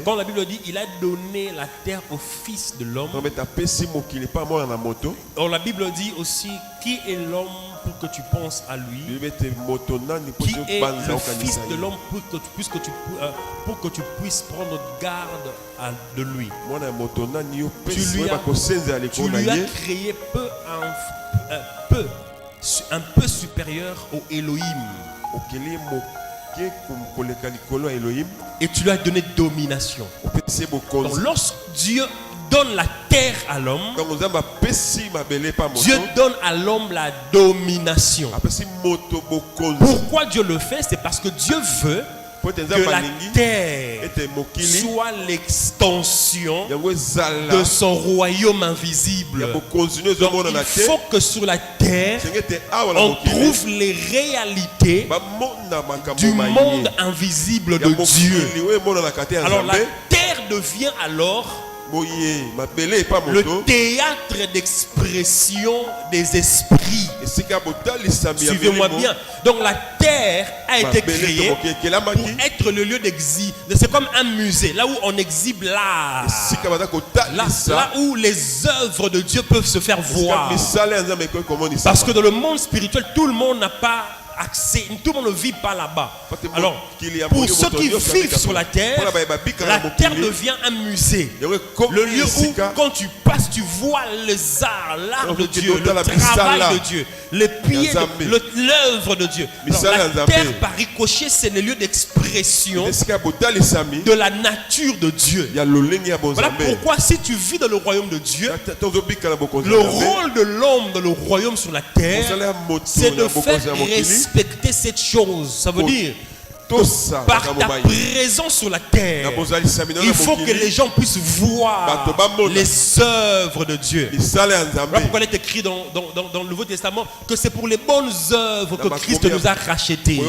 Quand la Bible dit il a donné la terre au fils de l'homme. Or la Bible dit aussi qui est l'homme pour que tu penses à lui. Qui est le fils de l'homme pour que tu puisses prendre garde de lui. Tu lui as créé un peu supérieur au Elohim. Et tu lui as donné domination. Donc lorsque Dieu donne la terre à l'homme, Dieu donne à l'homme la domination. Pourquoi Dieu le fait? C'est parce que Dieu veut que la terre soit l'extension de son royaume invisible. Donc, il faut que sur la terre, on trouve les réalités du monde invisible de Dieu. Alors la terre devient alors le théâtre d'expression des esprits. Suivez-moi bien. Donc la terre a été créée pour être le lieu d'exil. C'est comme un musée, là où on exhibe l'art. Là où les œuvres de Dieu peuvent se faire voir. Parce que dans le monde spirituel, tout le monde n'a pas accès, tout le monde ne vit pas là-bas. Alors, pour ceux qui vivent sur la terre devient un musée. Le lieu où, quand tu passes, tu vois les arts, l'art de Dieu, le travail de Dieu, les pieds, l'œuvre de Dieu. Alors, la terre, par ricochet, c'est le lieu d'expression de la nature de Dieu. Voilà pourquoi, si tu vis dans le royaume de Dieu, le rôle de l'homme dans le royaume sur la terre, c'est de faire respecter cette chose. Ça veut dire, par ta présence sur la terre, il faut que les gens puissent voir les œuvres de Dieu. Voilà pourquoi il est écrit dans le Nouveau Testament que c'est pour les bonnes œuvres que Christ nous a rachetés.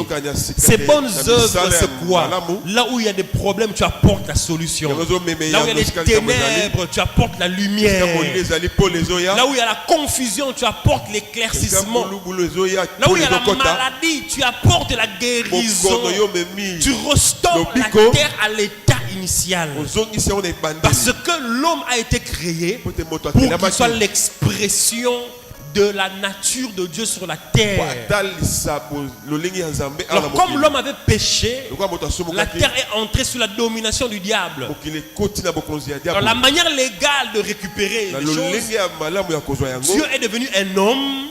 Ces bonnes œuvres, c'est quoi? Là où il y a des problèmes, tu apportes la solution. Là où il y a les ténèbres, tu apportes la lumière. Là où il y a la confusion, tu apportes l'éclaircissement. Là où il y a la maladie, tu apportes la guérison. Tu restaures la terre à l'état initial. Parce que l'homme a été créé pour qu'il soit l'expression de la nature de Dieu sur la terre. Alors comme l'homme avait péché, la terre est entrée sous la domination du diable. Alors la manière légale de récupérer les choses, Dieu est devenu un homme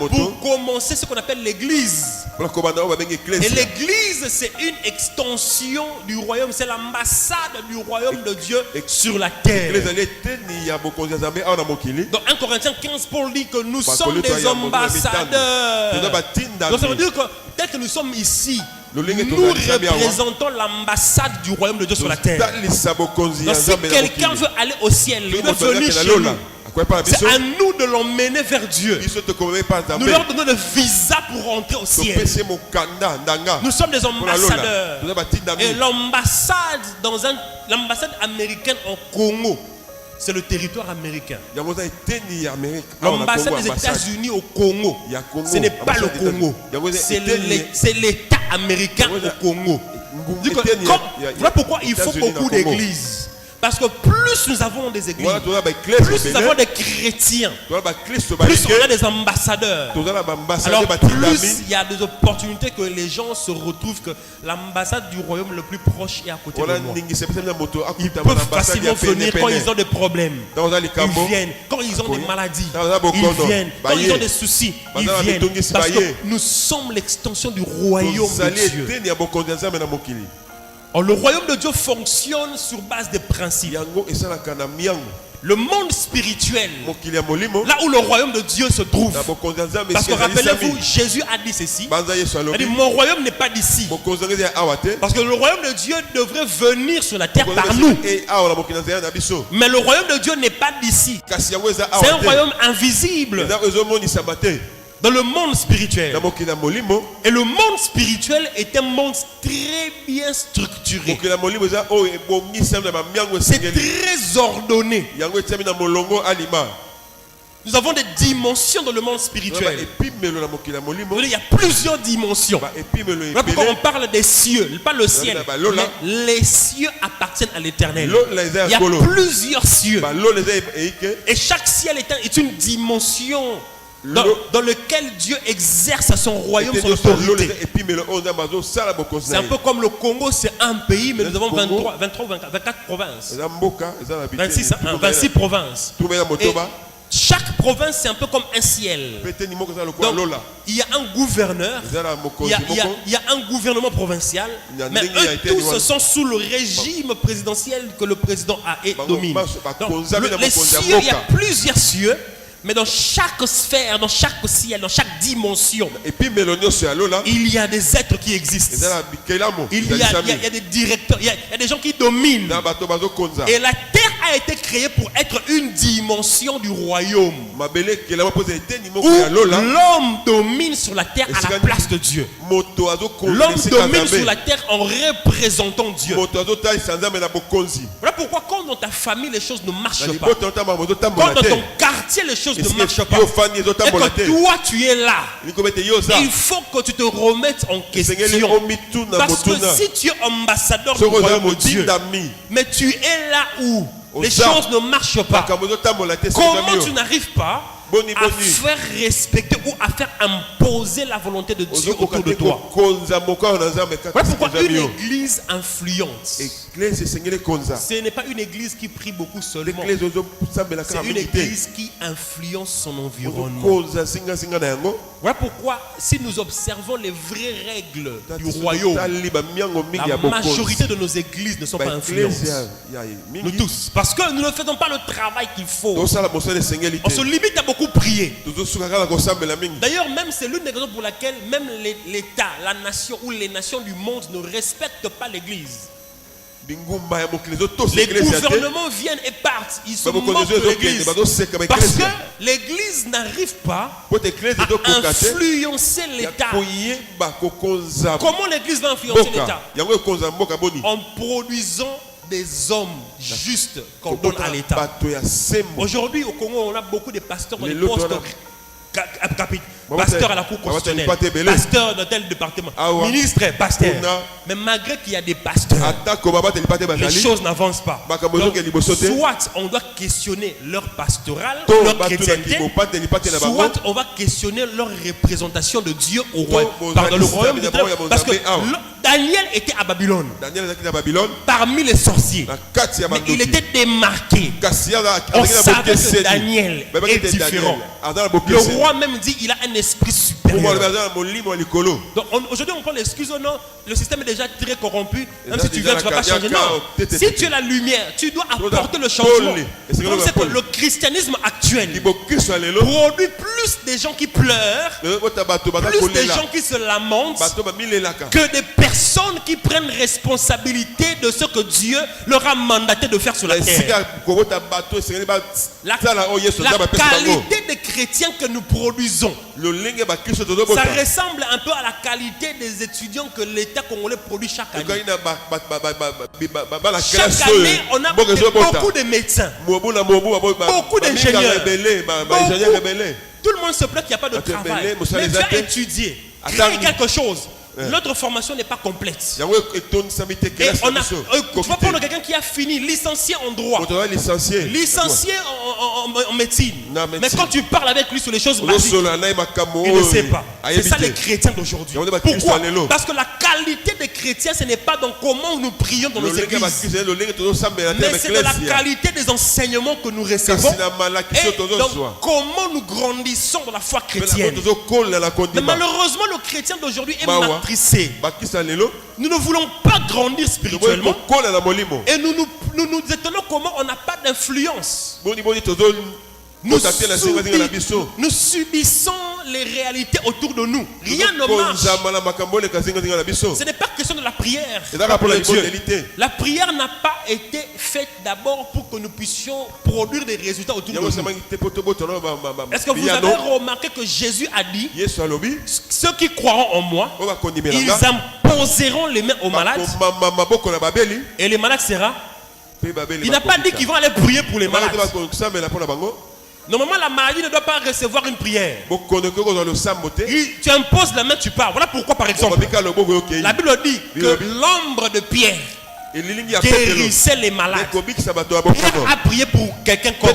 pour commencer ce qu'on appelle l'église. Et l'église, c'est une extension du royaume, c'est l'ambassade du royaume de Dieu sur la terre. Dans 1 Corinthiens 15, Paul dit que nous sommes des ambassadeurs. Donc ça veut dire que dès que nous sommes ici, nous représentons l'ambassade du royaume de Dieu sur la terre. Donc si quelqu'un veut aller au ciel, il veut venir chez nous, c'est à nous de l'emmener vers Dieu. Nous leur donnons le visa pour rentrer au ciel. Nous sommes des ambassadeurs. Et l'ambassade américaine en Congo, c'est le territoire américain. L'ambassade des États-Unis au Congo, ce n'est pas le Congo. C'est l'État américain au Congo. Voilà pourquoi il faut beaucoup d'églises. Parce que plus nous avons des églises, plus nous avons des chrétiens, plus on a des ambassadeurs, alors plus il y a des opportunités que les gens se retrouvent que l'ambassade du royaume le plus proche est à côté de moi. Ils peuvent facilement venir quand ils ont des problèmes. Ils viennent. Quand ils ont des maladies, ils viennent. Quand ils ont des soucis, ils viennent. Parce que nous sommes l'extension du royaume de Dieu. Le royaume de Dieu fonctionne sur base des principes. Le monde spirituel, là où le royaume de Dieu se trouve. Parce que rappelez-vous, Jésus a dit ceci. Il a dit, mon royaume n'est pas d'ici. Parce que le royaume de Dieu devrait venir sur la terre par nous. Mais le royaume de Dieu n'est pas d'ici. C'est un royaume invisible dans le monde spirituel. Et le monde spirituel est un monde très bien structuré. C'est très ordonné. Nous avons des dimensions dans le monde spirituel. Il y a plusieurs dimensions. Voilà pourquoi on parle des cieux, pas le ciel. Mais les cieux appartiennent à l'Éternel. Il y a plusieurs cieux. Et chaque ciel est une dimension dans lequel Dieu exerce son royaume, son autorité. C'est un peu comme le Congo, c'est un pays, mais nous avons 24 provinces. 26 provinces. Et chaque province, c'est un peu comme un ciel. Donc, il y a un gouverneur, il y a un gouvernement provincial, mais eux tous sont sous le régime présidentiel que le président a et domine. Donc, les cieux, il y a plusieurs cieux. Mais dans chaque sphère, dans chaque ciel, dans chaque dimension, il y a des êtres qui existent. Il y a des directeurs, il y a des gens qui dominent. Et la terre a été créée pour être une dimension du royaume. Où l'homme domine sur la terre à la place de Dieu. L'homme domine sur la terre en représentant Dieu. Voilà pourquoi quand dans ta famille les choses ne marchent pas, quand dans ton quartier les choses ne marchent pas, et que toi tu es là, il faut que tu te remettes en question. Parce que si tu es ambassadeur du royaume de Dieu, mais tu es là où les choses ne marchent pas, comment tu n'arrives pas à faire respecter ou à faire imposer la volonté de Dieu autour de toi? Voilà pourquoi une église influente, ce n'est pas une église qui prie beaucoup seulement, c'est une église qui influence son environnement. Voilà pourquoi si nous observons les vraies règles du royaume, la majorité de nos églises ne sont pas influentes. Nous tous. Parce que nous ne faisons pas le travail qu'il faut. On se limite à beaucoup prier. D'ailleurs, même c'est l'une des raisons pour laquelle même l'État, la nation ou les nations du monde ne respectent pas l'église. Les gouvernements viennent et partent. Ils se moquent de l'église. Parce que l'église n'arrive pas à influencer l'État. Comment l'église va influencer l'État? En produisant des hommes justes qu'on donne à l'État. Aujourd'hui au Congo, on a beaucoup de pasteurs dans les postes pasteur à la cour constitutionnelle, pasteur dans tel département, ministre, pasteur. Mais malgré qu'il y a des pasteurs, les choses n'avancent pas. Donc, soit on doit questionner leur pastoral, leur chrétienté, soit on va questionner leur représentation de Dieu au royaume, dans le royaume de Dieu. Parce que Daniel était à Babylone, parmi les sorciers, mais il était démarqué. On savait que Daniel est différent. Le roi même dit il a un esprit supérieur. Donc aujourd'hui on prend l'excuse, oh non, le système est déjà très corrompu. Même si tu viens, tu ne vas pas changer. Non, si tu es la lumière, tu dois apporter le changement. Comme c'est que le christianisme actuel produit plus des gens qui pleurent, plus des gens qui se lamentent, que des personnes qui prennent responsabilité de ce que Dieu leur a mandaté de faire sur la terre. La qualité des chrétiens que nous produisons, ça ressemble un peu à la qualité des étudiants que l'État congolais produit chaque année. Chaque année, on a beaucoup de médecins, beaucoup d'ingénieurs. Tout le monde se plaint qu'il n'y a pas de travail. Mais tu as étudié, créer quelque chose. Notre formation n'est pas complète. Et on a, tu vas prendre quelqu'un qui a fini, licencié en droit, licencié en médecine. Mais quand tu parles avec lui sur les choses basiques, il ne sait pas. C'est ça les chrétiens d'aujourd'hui. Pourquoi? Parce que la qualité des chrétiens, ce n'est pas dans comment nous prions dans nos églises, mais c'est dans la qualité des enseignements que nous recevons et donc comment nous grandissons dans la foi chrétienne. Mais malheureusement, le chrétien d'aujourd'hui est matricé. Nous ne voulons pas grandir spirituellement et nous nous étonnons comment on n'a pas d'influence. Nous subissons les réalités autour de nous. Rien ne marche. Ce n'est pas question de la prière. La prière n'a pas été faite d'abord pour que nous puissions produire des résultats autour de nous. Est-ce que vous avez remarqué que Jésus a dit, ceux qui croiront en moi, ils imposeront les mains aux malades et les malades seront. Il n'a pas dit qu'ils vont aller prier pour les malades. Normalement, la maladie ne doit pas recevoir une prière. Tu imposes la main, tu pars. Voilà pourquoi, par exemple, la Bible dit que l'ombre de Pierre guérissait les malades. Pierre a prié pour quelqu'un comme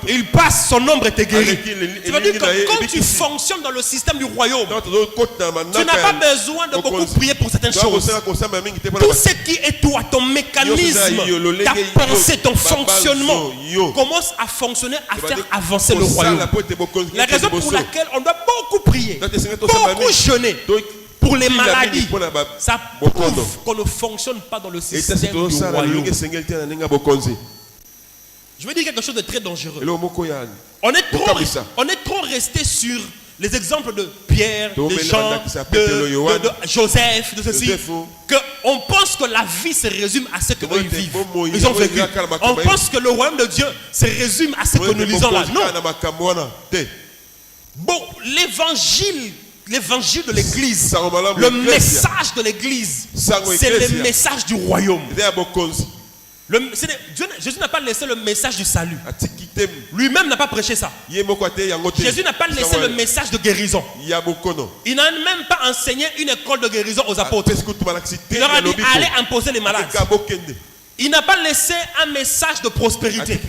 il passe, son ombre était guéri. Tu veux dire que quand tu fonctionnes dans le système du royaume, tu n'as pas besoin de beaucoup prier pour certaines choses. Tout ce qui est toi, ton mécanisme, ta pensée, ton fonctionnement commence à fonctionner, à faire avancer le royaume. La raison pour laquelle on doit beaucoup prier, beaucoup jeûner pour les maladies, ça prouve qu'on ne fonctionne pas dans le système du royaume. Je veux dire quelque chose de très dangereux. On est trop resté sur les exemples de Pierre, de Jean, de Joseph, de ceci, qu'on pense que la vie se résume à ce qu'eux vivent. Ils ont vécu. On pense que le royaume de Dieu se résume à ce que nous lisons là. Non. Bon, l'évangile de l'église, le message de l'église, c'est le message du royaume. Jésus n'a pas laissé le message du salut. Lui-même n'a pas prêché ça. Jésus n'a pas laissé le message de guérison. Il n'a même pas enseigné une école de guérison aux apôtres. Il leur a dit allez imposer les malades. Il n'a pas laissé un message de prospérité.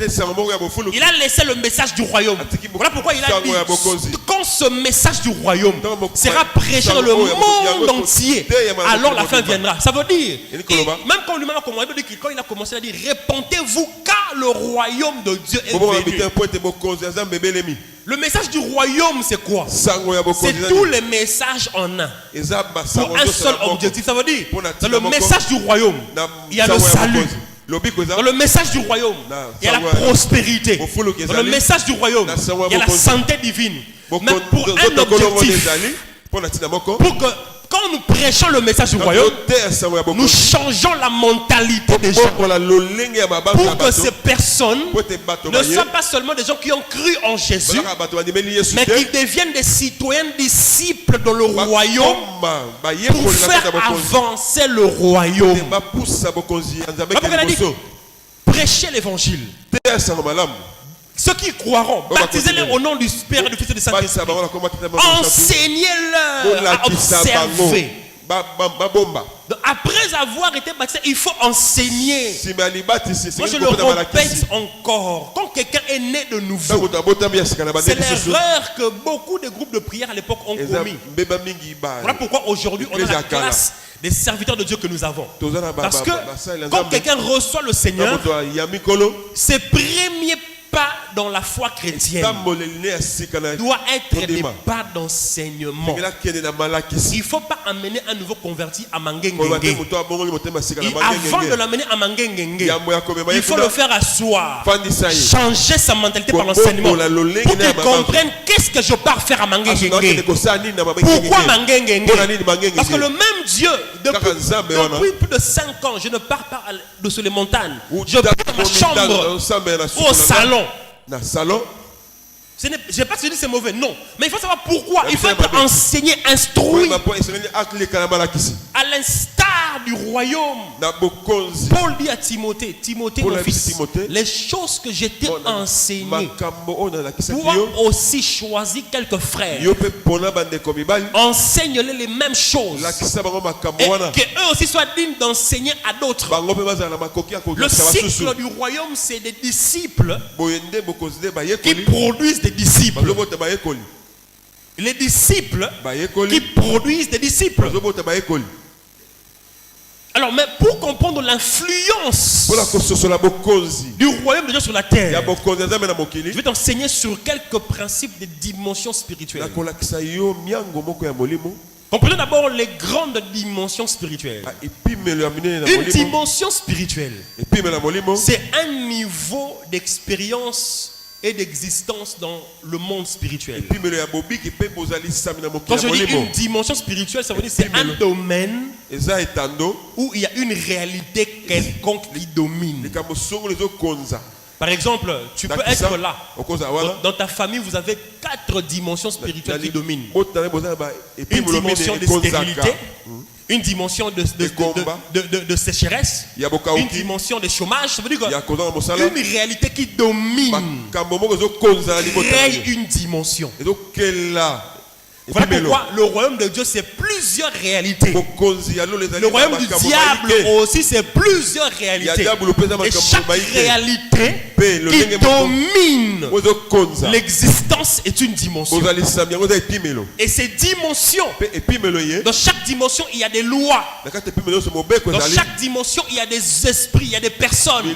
Il a laissé le message du royaume. Voilà pourquoi il a dit quand ce message du royaume sera prêché dans le monde entier, alors la fin viendra. Ça veut dire, même quand lui-même a commencé, quand il a commencé à dire répentez-vous car le royaume de Dieu est venu. Le message du royaume, c'est quoi? C'est tous les messages en un. Pour un seul objectif. Ça veut dire, dans le message du royaume, il y a le salut. Dans le message du royaume, il y a la prospérité. Dans le message du royaume, il y a la santé divine. Mais pour un objectif, pour que quand nous prêchons le message du royaume, nous changeons la mentalité des gens pour que ces personnes ne soient pas seulement des gens qui ont cru en Jésus, mais qu'ils deviennent des citoyens disciples dans le royaume pour faire avancer le royaume. Il a dit, prêchez l'évangile. Ceux qui croiront, baptisez-les au nom du Père et du Fils et du Saint-Esprit. Enseignez-leur à observer. Après avoir été baptisé, il faut enseigner. Moi je le répète encore. Quand quelqu'un est né de nouveau, c'est l'erreur que beaucoup de groupes de prière à l'époque ont commis. Voilà pourquoi aujourd'hui on a la classe des serviteurs de Dieu que nous avons. Parce que quand quelqu'un reçoit le Seigneur, ses premiers pas dans la foi chrétienne doit être des pas d'enseignement. Il ne faut pas amener un nouveau converti à Mangengenge. Avant de l'amener à Mangengenge, il faut le faire asseoir, changer sa mentalité par l'enseignement pour qu'il comprenne qu'est-ce que je pars faire à Mangengenge. Pourquoi Mangengenge? Parce que le même Dieu, depuis plus de 5 ans, je ne pars pas sur les montagnes. Je pars dans ma chambre, au salon. Je n'ai pas dit que c'est mauvais, non. Mais il faut savoir pourquoi. Il faut être enseigné, instruit. À l'instar du royaume. Paul dit à Timothée, mon fils, les choses que je t'ai enseignées, tu as aussi choisi quelques frères. Enseigne-les les mêmes choses. Et qu'eux aussi soient dignes d'enseigner à d'autres. Le cycle du royaume, c'est des disciples qui produisent des disciples. Les disciples qui produisent des disciples. Alors, mais pour comprendre l'influence du royaume de Dieu sur la terre, je vais t'enseigner sur quelques principes des dimensions spirituelles. Comprenez d'abord les grandes dimensions spirituelles. Une dimension spirituelle, c'est un niveau d'expérience et d'existence dans le monde spirituel. Quand je dis une dimension spirituelle, ça veut dire que c'est un domaine où il y a une réalité quelconque qui domine. Par exemple, tu peux être là. Dans ta famille, vous avez 4 dimensions spirituelles qui dominent. Une dimension de stérilité, une dimension de sécheresse, une dimension de chômage. Ça veut dire qu'une réalité qui domine crée une dimension. Voilà pourquoi le royaume de Dieu, c'est plusieurs réalités. Le royaume du diable aussi, c'est plusieurs réalités. Et chaque réalité qui domine l'existence est une dimension. Et ces dimensions, dans chaque dimension, il y a des lois. Dans chaque dimension, il y a des esprits, il y a des personnes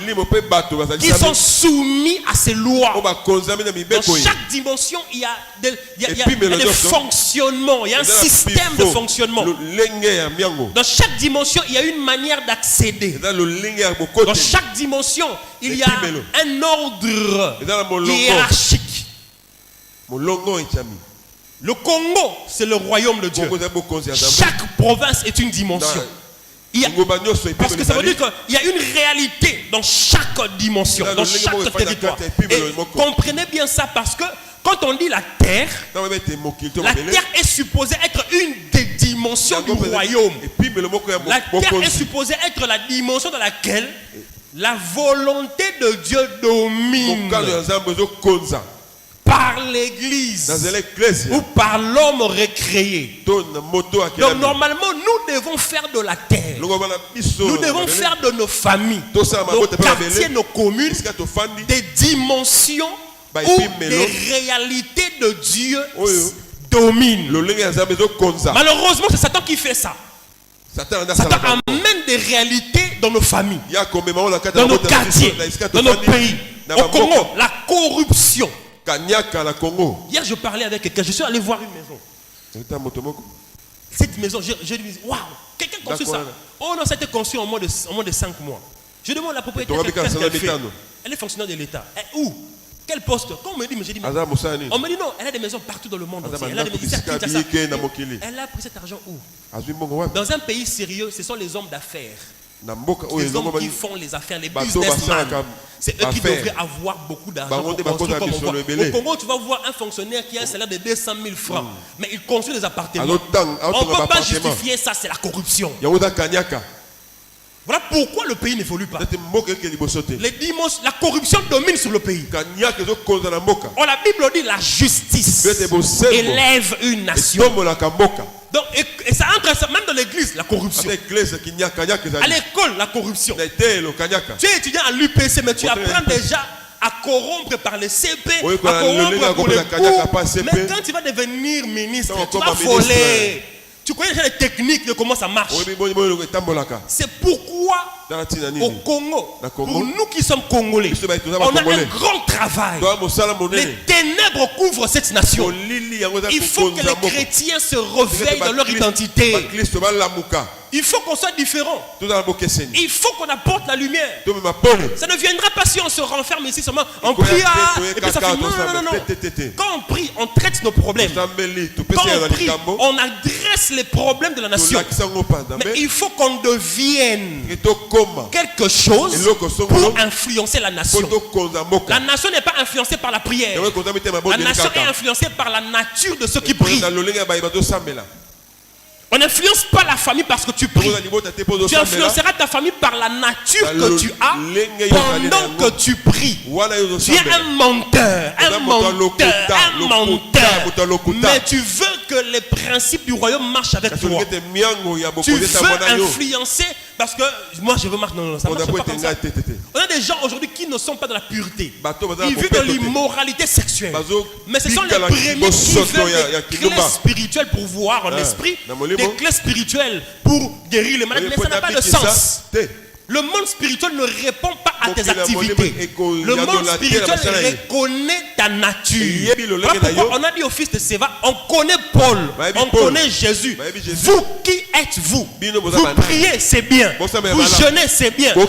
qui sont soumis à ces lois. Dans chaque dimension, il y a des fonctionnements. Il y a un système de fonctionnement. Dans chaque dimension, il y a une manière d'accéder. Dans chaque dimension, il y a un ordre hiérarchique. Le Congo, c'est le royaume de Dieu. Chaque province est une dimension. Parce que ça veut dire qu'il y a une réalité dans chaque dimension, dans chaque territoire. Et comprenez bien ça, parce que quand on dit la terre est supposée être une des dimensions du royaume. La terre est supposée être la dimension dans laquelle la volonté de Dieu domine par l'église ou par l'homme recréé. Donc normalement, nous devons faire de la terre. Nous devons faire de nos familles, nos quartiers, nos communes, des dimensions où les réalités de Dieu dominent. Malheureusement, c'est Satan qui fait ça. Satan amène des réalités dans nos familles, dans nos quartiers, dans nos pays. Au Congo, la corruption. Hier, je parlais avec quelqu'un. Je suis allé voir une maison. Cette maison, je lui dis, waouh, quelqu'un construit ça. Oh non, ça a été construit en moins de 5 mois. Je demande à la propriétaire qu'est-ce qu'elle fait. Elle est fonctionnaire de l'État. Où? Quel poste? Quand on me dit, on me dit non, elle a des maisons partout dans le monde entier. Elle a des maisons. Elle a pris cet argent où? Dans un pays sérieux, ce sont les hommes d'affaires. Les hommes qui font les affaires, les businessmen. C'est eux qui devraient avoir beaucoup d'argent pour construire comme on voit. Au Congo, tu vas voir un fonctionnaire qui a un salaire de 200 000 francs, mais il construit des appartements. On ne peut pas justifier ça, c'est la corruption. Voilà pourquoi le pays n'évolue pas. La corruption domine sur le pays. Oh, la Bible dit la justice élève une nation. Donc, et ça entre même dans l'église, la corruption. À l'école, la corruption. Tu es étudiant à l'UPC, mais tu apprends déjà à corrompre par les CP, à corrompre pour les cours. Mais quand tu vas devenir ministre, tu vas voler. Tu connais déjà les techniques de comment ça marche. C'est pourquoi au Congo, pour nous qui sommes Congolais, on a un grand travail. Les ténèbres couvrent cette nation. Il faut que les chrétiens se réveillent dans leur identité. Il faut qu'on soit différent. Il faut qu'on apporte la lumière. Ça ne viendra pas si on se renferme ici seulement en priant. Et puis ça fait non. Quand on prie, on traite nos problèmes. Quand on prie, on adresse les problèmes de la nation. Mais il faut qu'on devienne quelque chose pour influencer la nation. La nation n'est pas influencée par la prière. La nation est influencée par la nature de ceux qui prient. On n'influence pas la famille parce que tu pries. Tu influenceras ta famille par la nature que tu as pendant que tu pries. Tu es un menteur, mais tu veux que les principes du royaume marchent avec toi. Tu veux influencer parce que moi je veux marcher. Non, ça marche pas comme ça. On a des gens aujourd'hui qui ne sont pas dans la pureté. Ils vivent dans l'immoralité sexuelle. Mais ce sont les premiers qui veulent des clés spirituelles pour voir en esprit, des clés spirituelles pour guérir les malades. Mais ça n'a pas de sens. Le monde spirituel ne répond pas à tes activités. Le monde spirituel reconnaît ta nature. Voilà pourquoi on a dit au fils de Séva, on connaît Paul, on connaît Jésus. Vous qui êtes-vous? Vous priez, c'est bien. Vous jeûnez, c'est bien. En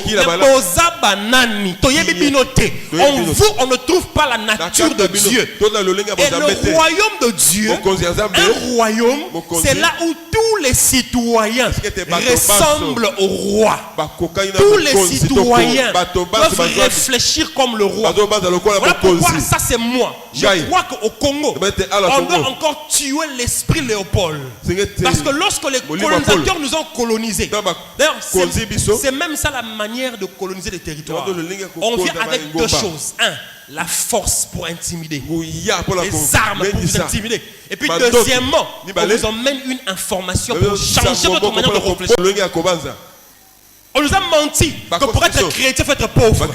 vous, on ne trouve pas la nature de Dieu. Et le royaume de Dieu, un royaume, c'est là où tous les citoyens ressemblent au roi. Tous les citoyens doivent réfléchir comme le roi. Voilà pourquoi ça c'est moi. Je crois qu'au Congo, on doit encore tuer l'esprit Léopold. Parce que lorsque les colonisateurs nous ont colonisés, d'ailleurs c'est même ça la manière de coloniser les territoires. On vient avec deux choses. Un, la force pour intimider. Les armes pour vous intimider. Et puis deuxièmement, on vous emmène une information pour changer votre manière de réfléchir. On nous a menti que pour être chrétien, il faut être pauvre.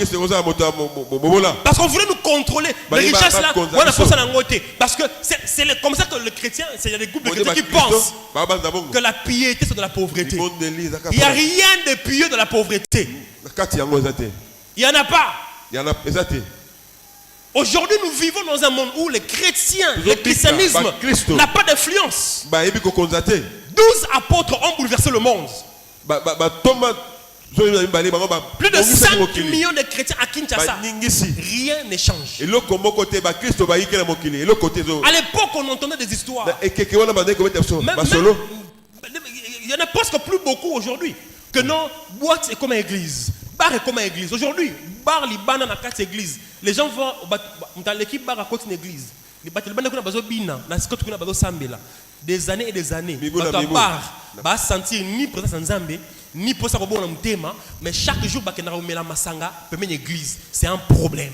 Parce qu'on voulait nous contrôler. Les richesses là, on a fait ça dans le. Parce que c'est comme ça que le chrétien, il y a des groupes de chrétiens qui pensent que la piété c'est de la pauvreté. Il n'y a rien de pieux de la pauvreté. Il n'y en a pas. Aujourd'hui, nous vivons dans un monde où les chrétiens, le christianisme n'a pas d'influence. 12 apôtres ont bouleversé le monde. Plus de 5 millions de chrétiens à Kinshasa. Rien n'échange. À l'époque, on entendait des histoires. Il y en a presque plus beaucoup aujourd'hui. Que non, boîte est comme une église. Bar est comme une église. Aujourd'hui, bar, les bananes à 4 églises. Les gens vont dans l'équipe bar à côté d'une église. Des années et des années. Notre bar va sentir ni présence en Zambé, ni pour ça qu'on a un thème. Mais chaque jour, une église, c'est un problème.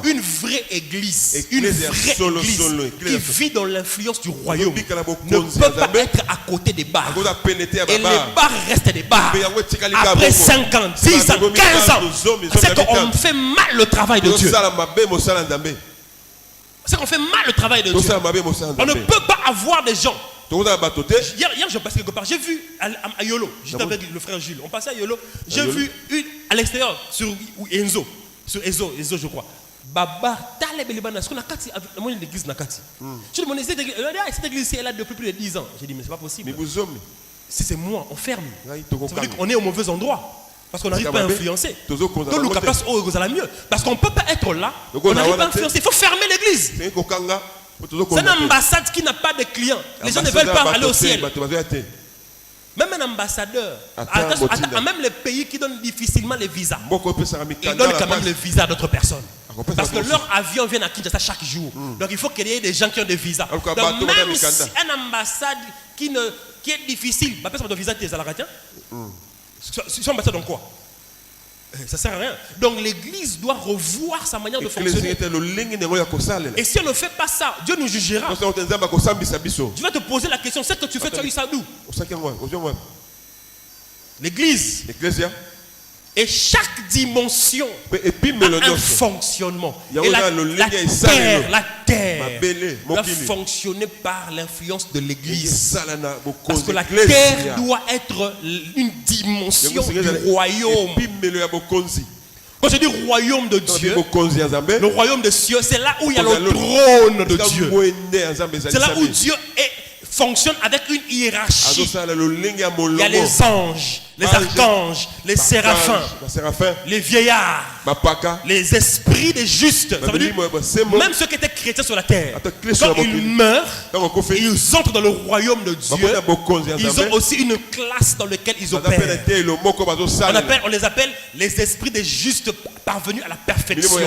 Une vraie église, qui vit dans l'influence du royaume, ne peut pas être à côté des bars. Et les bars restent des bars. Après 5 ans, 10 ans, 15 ans, c'est qu'on fait mal le travail de Dieu. C'est qu'on fait mal le travail de Dieu. On ne peut pas avoir des gens. Hier, je passais quelque part. J'ai vu à Yolo, j'étais avec le frère Jules. On passait à Yolo. J'ai vu une à l'extérieur sur Enzo. Sur Ezo, je crois. Baba, ce qu'on a l'église Nakati. Je lui ai demandé, cette église est là depuis plus de 10 ans. J'ai dit, mais c'est pas possible. Si c'est moi, on ferme. Ça veut dire qu'on est au mauvais endroit. Parce qu'on n'arrive pas à influencer. Donc, le capas, ça va mieux. Parce qu'on ne peut pas être là. On n'arrive pas à influencer. Il faut fermer l'église. C'est une ambassade qui n'a pas de clients. Les gens ne veulent pas aller au ciel. Même un ambassadeur, même les pays qui donnent difficilement les visas, ils donnent quand même le visa à d'autres personnes. Parce que leur avion vient à Kinshasa chaque jour. Donc il faut qu'il y ait des gens qui ont des visas. Donc même si une ambassade qui est difficile, bah personne ne visa tes alariens. C'est une ambassade dans quoi? Ça sert à rien. Donc l'église doit revoir sa manière de fonctionner. Et si on ne fait pas ça, Dieu nous jugera. Tu vas te poser la question, c'est que tu fais, tu as eu ça d'où? L'église. Et chaque dimension a un fonctionnement. Et la terre doit fonctionner par l'influence de l'église. Parce que la terre doit être une dimension du royaume. Quand je dis royaume de Dieu, le royaume de Dieu, c'est là où il y a le trône de Dieu. C'est là où Dieu fonctionne avec une hiérarchie. Il y a les anges, les archanges, les séraphins, les vieillards, les esprits des justes. Ça veut dire, même ceux qui étaient chrétiens sur la terre, quand ils meurent, ils entrent dans le royaume de Dieu. Ils ont aussi une classe dans laquelle ils opèrent. On les appelle les esprits des justes parvenus à la perfection.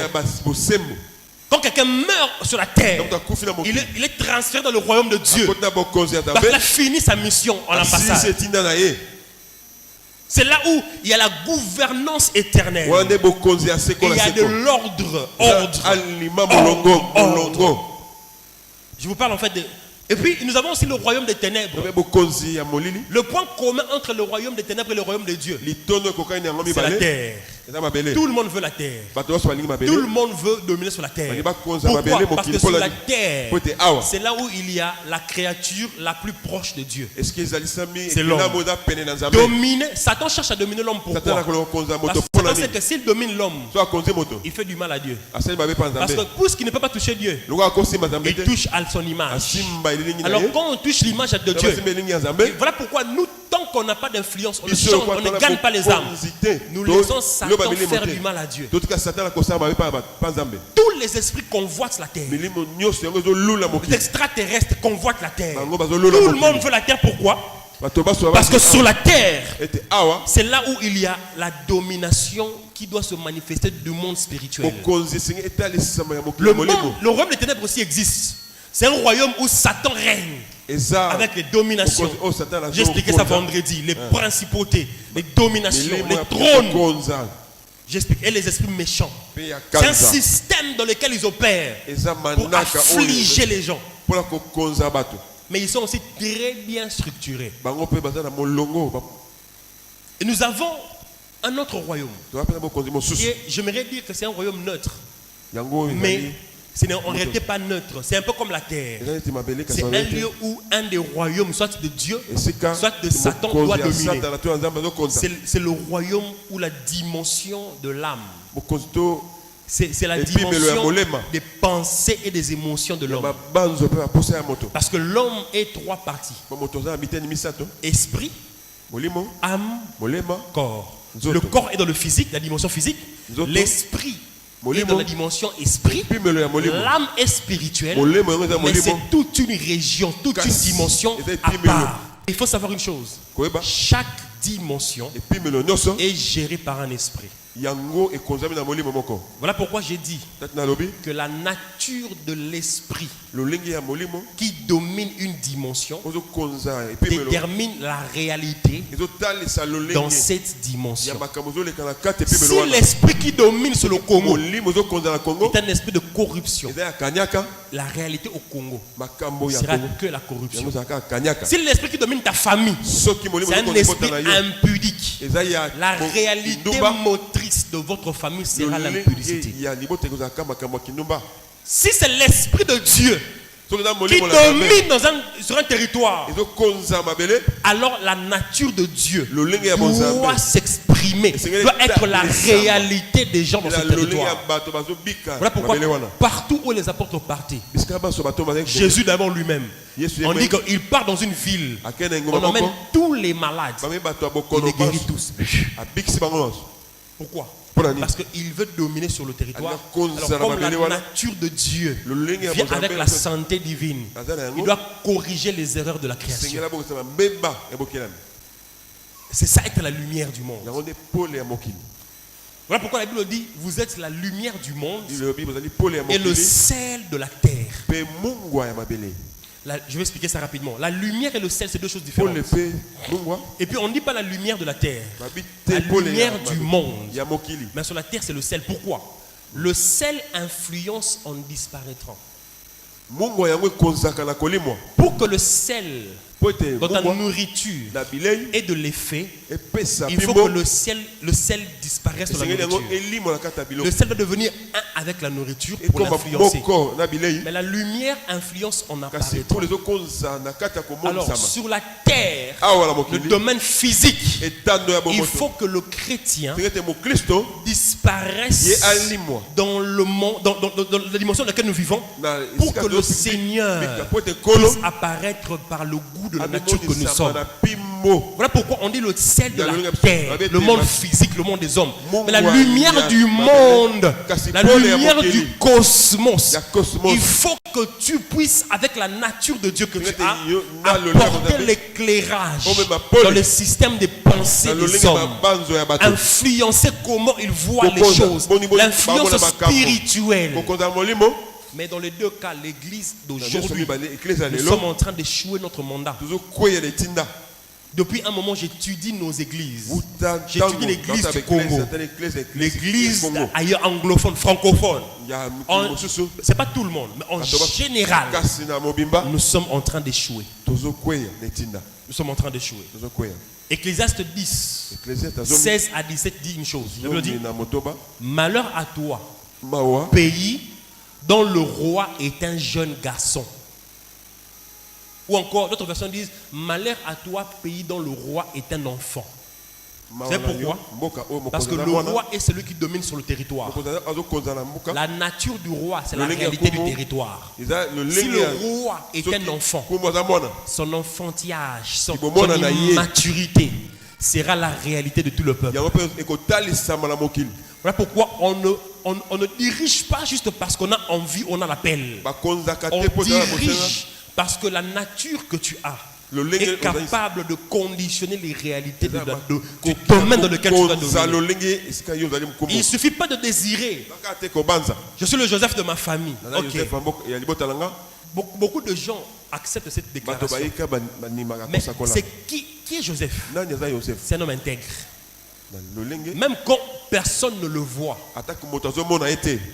Quand quelqu'un meurt sur la terre, il est transféré dans le royaume de Dieu. Parce qu'il a fini sa mission en ambassade. C'est là où il y a la gouvernance éternelle. Et il y a de l'ordre. Je vous parle en fait de... Et puis nous avons aussi le royaume des ténèbres. Le point commun entre le royaume des ténèbres et le royaume de Dieu, c'est la terre. Tout le monde veut la terre. Tout le monde veut dominer sur la terre. Pourquoi? Parce que sur la terre, c'est là où il y a la créature la plus proche de Dieu. C'est l'homme. Dominer, Satan cherche à dominer l'homme. Pourquoi? Parce que Satan sait que s'il domine l'homme, il fait du mal à Dieu. Parce que puisqu'il ne peut pas toucher Dieu, il touche à son image. Alors quand on touche l'image de Dieu, voilà pourquoi nous, tant qu'on n'a pas d'influence, on ne gagne pas les âmes. Nous laissons Satan faire du mal à Dieu. Tous les esprits convoitent la terre. Les extraterrestres convoitent la terre. Tout le monde veut la terre. Pourquoi? Parce que sur la terre, c'est là où il y a la domination qui doit se manifester du monde spirituel. Le royaume des ténèbres aussi existe. C'est un royaume où Satan règne avec les dominations. J'ai expliqué ça vendredi. Les principautés, les dominations, les trônes. J'explique. Et les esprits méchants. C'est un système dans lequel ils opèrent pour affliger les gens. Mais ils sont aussi très bien structurés. Et nous avons un autre royaume. Et j'aimerais dire que c'est un royaume neutre. Mais ce n'est en réalité pas neutre. C'est un peu comme la terre. C'est un lieu où un des royaumes, soit de Dieu, soit de Satan, doit dominer. C'est le royaume où la dimension de l'âme. C'est la dimension des pensées et des émotions de l'homme. Parce que l'homme est trois parties. Esprit, âme, corps. Le corps est dans le physique, la dimension physique. L'esprit est dans la dimension esprit. L'âme est spirituelle. Mais c'est toute une région, toute une dimension à part. Il faut savoir une chose. Chaque dimension est gérée par un esprit. Voilà pourquoi j'ai dit que la nature de l'esprit qui domine une dimension détermine la réalité dans cette dimension. Si l'esprit qui domine sur le Congo est un esprit de corruption, la réalité au Congo sera que la corruption. Si l'esprit qui domine ta famille, c'est un esprit impudique, la réalité motrice de votre famille sera l'impudicité. Si c'est l'esprit de Dieu qui domine sur un territoire, alors la nature de Dieu doit s'exprimer, doit être la réalité des gens dans ce territoire. Voilà pourquoi partout où les apôtres partaient, Jésus d'abord lui-même, on dit qu'il part dans une ville, on emmène tous les malades, il les guérit tous. Pourquoi? Parce qu'il veut dominer sur le territoire. Alors, comme la nature de Dieu vient avec la santé divine, il doit corriger les erreurs de la création. C'est ça être la lumière du monde. Voilà pourquoi la Bible dit: vous êtes la lumière du monde et le sel de la terre. Je vais expliquer ça rapidement. La lumière et le sel, c'est deux choses différentes. Et puis on ne dit pas la lumière de la terre, la lumière du monde. Mais sur la terre, c'est le sel. Pourquoi? Le sel influence en disparaîtrant. Pour que le sel dans ta nourriture ait de l'effet, il faut que le sel disparaisse dans la nourriture. Le sel doit devenir un avec la nourriture pour l'influencer. Mais la lumière influence en apparaître. Alors sur la terre, le domaine physique, il faut que le chrétien disparaisse dans le monde, dans la dimension dans laquelle nous vivons, pour que le Seigneur puisse apparaître par le goût de la nature que nous sommes. Voilà pourquoi on dit le sel de la terre, le monde physique, le monde des hommes. Mais la lumière du monde, la lumière du cosmos, il faut que tu puisses, avec la nature de Dieu que tu as, apporter l'éclairage dans le système des pensées des hommes, influencer comment ils voient les choses, l'influence spirituelle. Mais dans les deux cas, l'église d'aujourd'hui, nous sommes en train d'échouer notre mandat. Depuis un moment, j'étudie nos églises. J'étudie l'église du Congo, l'église ailleurs anglophone, francophone. Ce n'est pas tout le monde, mais en général, nous sommes en train d'échouer. Nous sommes en train d'échouer. Ecclésiaste 10, 16 à 17 dit une chose. Je veux dire, malheur à toi, pays dont le roi est un jeune garçon. Ou encore, d'autres versions disent: malheur à toi, pays dont le roi est un enfant. Vous savez pourquoi? Parce que le roi est celui qui domine sur le territoire. La nature du roi, c'est la réalité du territoire. Si le roi est un enfant, son enfantillage, son immaturité sera la réalité de tout le peuple. Voilà pourquoi on ne dirige pas juste parce qu'on a envie, on a l'appel. On dirige parce que la nature que tu as est capable de conditionner les réalités du domaine dans lequel tu vas dominer. Il ne suffit pas de désirer. Je suis le Joseph de ma famille. Okay. Beaucoup de gens acceptent cette déclaration. Mais c'est qui est Joseph? C'est un homme intègre. Même quand personne ne le voit,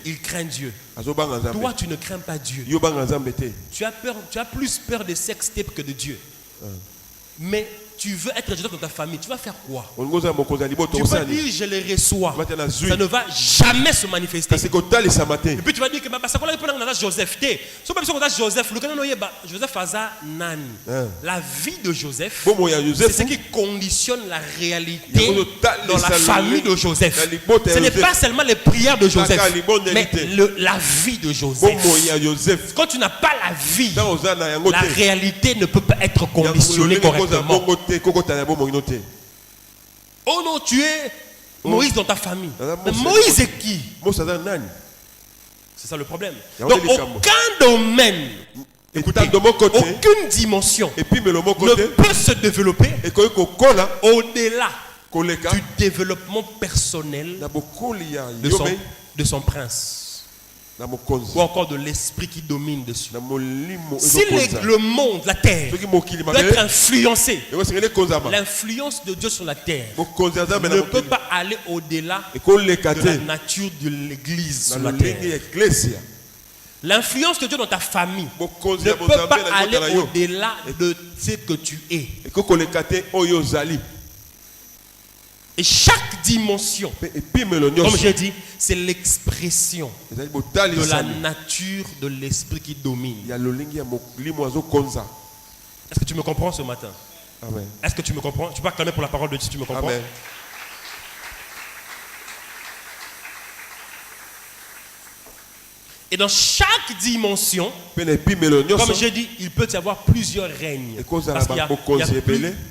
il craint Dieu. Toi, tu ne crains pas Dieu. Tu as plus peur des sex tapes que de Dieu. Mais tu veux être Joseph dans ta famille, tu vas faire quoi? Tu peux dire je les reçois, ça ne va jamais se manifester. Et puis tu vas dire que Joseph, Joseph la vie de Joseph, c'est ce qui conditionne la réalité dans la famille de Joseph. Ce n'est pas seulement les prières de Joseph, mais la vie de Joseph. Quand tu n'as pas la vie, la réalité ne peut pas être conditionnée correctement. Oh non, tu es Moïse dans ta famille. Mais Moïse est qui? C'est ça le problème. Donc aucun domaine, écoutez, aucune dimension ne peut se développer au-delà du développement personnel de son prince. Ou encore de l'esprit qui domine dessus. Si le monde, la terre, doit être influencé, l'influence de Dieu sur la terre ne peut pas aller au-delà de la nature de l'église sur la terre. L'influence de Dieu dans ta famille ne peut pas aller au-delà de ce que tu es. Et chaque dimension, comme j'ai dit, c'est l'expression de la nature de l'esprit qui domine. Est-ce que tu me comprends ce matin? Amen. Est-ce que tu me comprends? Tu peux acclamer pour la parole de Dieu si tu me comprends? Amen. Et dans chaque dimension, comme j'ai dit, il peut y avoir plusieurs règnes. Parce qu'il y a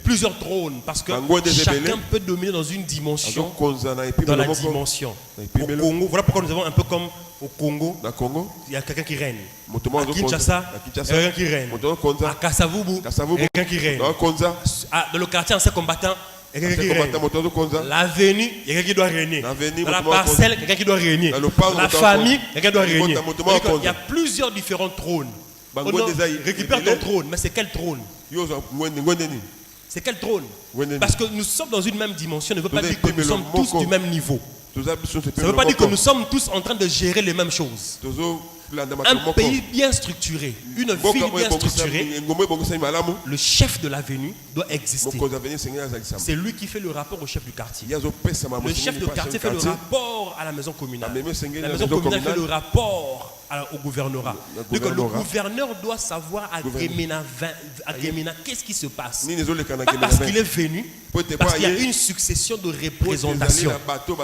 plusieurs trônes. Parce que chacun peut dominer dans une dimension, dans la dimension. Au Congo, voilà pourquoi nous avons un peu comme au Congo, il y a quelqu'un qui règne. À Kinshasa, il y a quelqu'un qui règne. À Kasavubu, il y a quelqu'un qui règne. Dans le quartier ancien combattant, il y a quelqu'un qui règne. L'avenue, il y a quelqu'un qui doit régner. Dans la parcelle, il y a quelqu'un qui doit régner. Dans la famille, il y a quelqu'un qui doit régner. Il y a plusieurs différents trônes. Récupère ton trône, mais c'est quel trône? C'est quel trône? Parce que nous sommes dans une même dimension, ne veut pas dire que nous sommes tous du même niveau. Ça ne veut pas dire que nous sommes tous en train de gérer les mêmes choses. Un pays bien structuré, une ville bien structurée, le chef de l'avenue doit exister. C'est lui qui fait le rapport au chef du quartier. Le chef de quartier fait le rapport à la maison communale. La maison communale fait le rapport au gouvernorat. Donc le gouverneur doit savoir à Gemena qu'est-ce qui se passe. Pas parce qu'il est venu, parce qu'il y a une succession de représentations.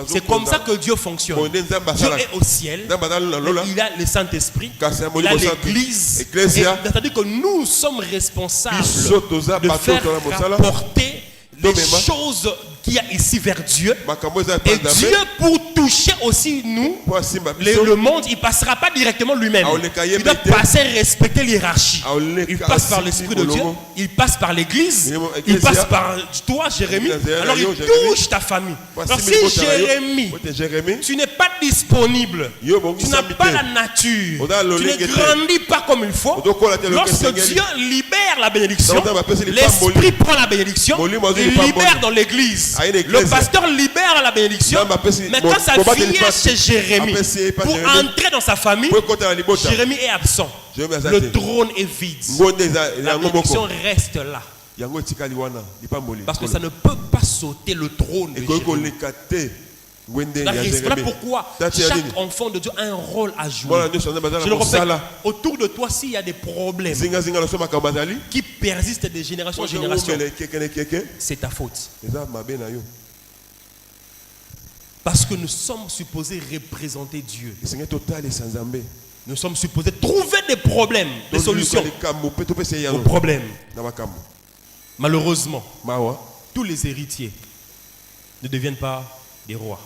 C'est comme ça que Dieu fonctionne. Dieu est au ciel, il a le Saint-Esprit, il a l'Église. C'est-à-dire que nous sommes responsables de faire rapporter les choses qu'il y a ici vers Dieu. Et Dieu, pour toucher aussi nous, le monde, il ne passera pas directement lui-même. Il doit passer, respecter l'hierarchie. Il passe par l'Esprit de Dieu, il passe par l'Église, il passe par toi, Jérémie. Alors il touche ta famille. Alors si Jérémie, tu n'es pas disponible, tu n'as pas la nature, tu ne grandis pas comme il faut, lorsque Dieu libère la bénédiction, l'Esprit prend la bénédiction, il libère dans l'Église. Le pasteur libère la bénédiction, mais quand ça vient chez Jérémie pour entrer dans sa famille, Jérémie est absent. Le trône est vide. La bénédiction reste là. Parce que ça ne peut pas sauter le trône de Jérémie. Voilà pourquoi chaque enfant de Dieu a un rôle à jouer. Je le répète, autour de toi, s'il y a des problèmes qui persistent de génération en génération, c'est ta faute. Parce que nous sommes supposés représenter Dieu. Nous sommes supposés trouver des problèmes, des solutions aux problèmes. Malheureusement, tous les héritiers ne deviennent pas des rois.